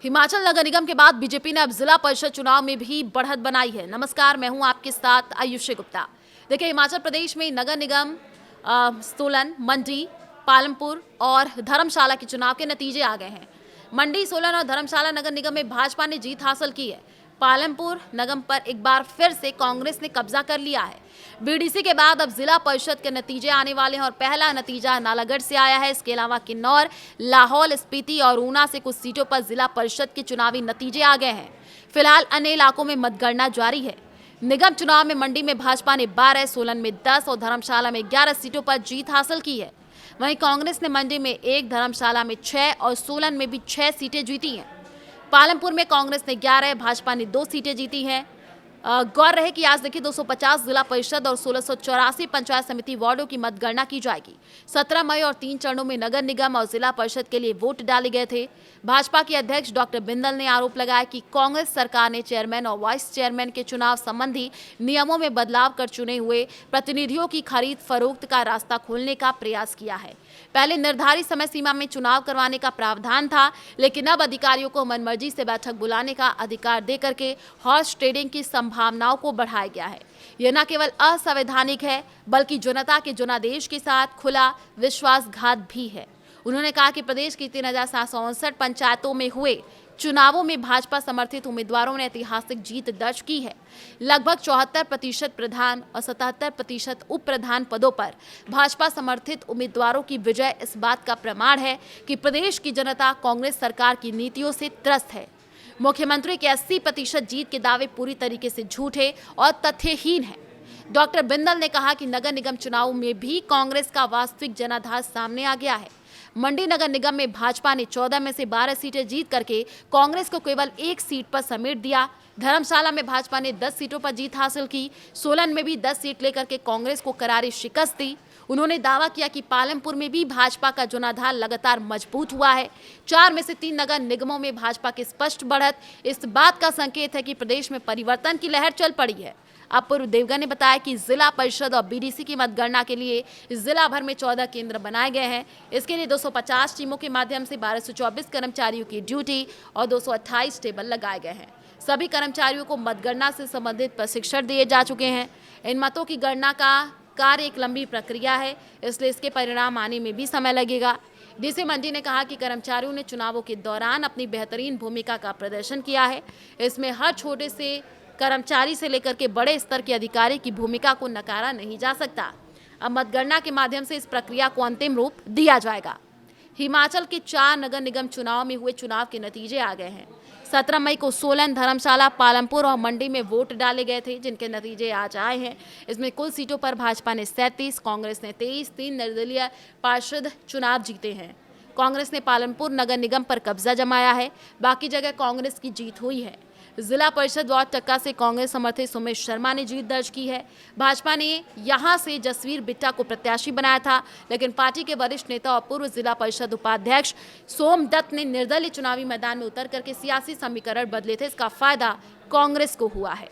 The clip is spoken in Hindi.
हिमाचल नगर निगम के बाद बीजेपी ने अब जिला परिषद चुनाव में भी बढ़त बनाई है। नमस्कार, मैं हूं आपके साथ आयुषी गुप्ता। देखिए, हिमाचल प्रदेश में नगर निगम सोलन, मंडी, पालमपुर और धर्मशाला के चुनाव के नतीजे आ गए हैं। मंडी, सोलन और धर्मशाला नगर निगम में भाजपा ने जीत हासिल की है। पालमपुर नगम पर एक बार फिर से कांग्रेस ने कब्जा कर लिया है। बीडीसी के बाद अब जिला परिषद के नतीजे आने वाले हैं और पहला नतीजा नालागढ़ से आया है। इसके अलावा किन्नौर, लाहौल स्पीति और ऊना से कुछ सीटों पर जिला परिषद के चुनावी नतीजे आ गए हैं। फिलहाल अन्य इलाकों में मतगणना जारी है। निगम चुनाव में मंडी में भाजपा ने 12, सोलन में 10 और धर्मशाला में 11 सीटों पर जीत हासिल की है। वहीं कांग्रेस ने मंडी में 1, धर्मशाला में 6 और सोलन में भी 6 सीटें जीती हैं। पालमपुर में कांग्रेस ने 11, भाजपा ने 2 सीटें जीती हैं। गौर रहे कि आज देखिए 250 जिला परिषद और 1684 पंचायत समिति वार्डों की मतगणना की जाएगी। 17 मई और 3 चरणों में नगर निगम और जिला परिषद के लिए वोट डाले गए थे। भाजपा के अध्यक्ष डॉक्टर बिंदल ने आरोप लगाया कि कांग्रेस सरकार ने चेयरमैन और वाइस चेयरमैन के चुनाव संबंधी नियमों में बदलाव कर चुने हुए प्रतिनिधियों की खरीद फरोख्त का रास्ता खोलने का प्रयास किया है। पहले निर्धारित समय सीमा में चुनाव करवाने का प्रावधान था, लेकिन अब अधिकारियों को मनमर्जी से बैठक बुलाने का अधिकार देकर के हॉर्स ट्रेडिंग की संभावनाओं को बढ़ाया गया है। यह न केवल असंवैधानिक है, बल्कि जनता के जनादेश के साथ खुला विश्वासघात भी है। उन्होंने कहा कि प्रदेश की 3759 पंचायतों में हुए चुनावों में भाजपा समर्थित उम्मीदवारों ने ऐतिहासिक जीत दर्ज की है। लगभग 74% प्रधान और 77% उप प्रधान पदों पर भाजपा समर्थित उम्मीदवारों की विजय इस बात का प्रमाण है कि प्रदेश की जनता कांग्रेस सरकार की नीतियों से त्रस्त है। मुख्यमंत्री के 80% जीत के दावे पूरी तरीके से झूठे और तथ्यहीन है। डॉक्टर बिंदल ने कहा कि नगर निगम चुनाव में भी कांग्रेस का वास्तविक जनाधार सामने आ गया है। मंडी नगर निगम में भाजपा ने 14 में से 12 सीटें जीत करके कांग्रेस को केवल 1 सीट पर समेट दिया। धर्मशाला में भाजपा ने 10 सीटों पर जीत हासिल की। सोलन में भी 10 सीट लेकर के कांग्रेस को करारी शिकस्त दी। उन्होंने दावा किया कि पालमपुर में भी भाजपा का जनाधार लगातार मजबूत हुआ है। 4 में से 3 नगर निगमों में भाजपा की स्पष्ट बढ़त इस बात का संकेत है कि प्रदेश में परिवर्तन की लहर चल पड़ी है। अपूर्व देवगन ने बताया कि जिला परिषद और बीडीसी की मतगणना के लिए जिला भर में 14 केंद्र बनाए गए हैं। इसके लिए 250 टीमों के माध्यम से 1224 कर्मचारियों की ड्यूटी और 228 टेबल लगाए गए हैं। सभी कर्मचारियों को मतगणना से संबंधित प्रशिक्षण दिए जा चुके हैं। इन मतों की गणना का कार्य एक लंबी प्रक्रिया है, इसलिए इसके परिणाम आने में भी समय लगेगा। डीसी मंडी ने कहा कि कर्मचारियों ने चुनावों के दौरान अपनी बेहतरीन भूमिका का प्रदर्शन किया है। इसमें हर छोटे से कर्मचारी से लेकर के बड़े स्तर के अधिकारी की भूमिका को नकारा नहीं जा सकता। अब मतगणना के माध्यम से इस प्रक्रिया को अंतिम रूप दिया जाएगा। हिमाचल के 4 नगर निगम चुनाव में हुए चुनाव के नतीजे आ गए हैं। 17 मई को सोलन, धर्मशाला, पालमपुर और मंडी में वोट डाले गए थे, जिनके नतीजे आज आए हैं। इसमें कुल सीटों पर भाजपा ने 37, कांग्रेस ने 23, 3 निर्दलीय पार्षद चुनाव जीते हैं। कांग्रेस ने पालमपुर नगर निगम पर कब्जा जमाया है। बाकी जगह कांग्रेस की जीत हुई है। जिला परिषद वार्ड टक्का से कांग्रेस समर्थित सुमित शर्मा ने जीत दर्ज की है। भाजपा ने यहां से जसवीर बिट्टा को प्रत्याशी बनाया था, लेकिन पार्टी के वरिष्ठ नेता और पूर्व जिला परिषद उपाध्यक्ष सोमदत्त ने निर्दलीय चुनावी मैदान में उतर करके सियासी समीकरण बदले थे। इसका फायदा कांग्रेस को हुआ है।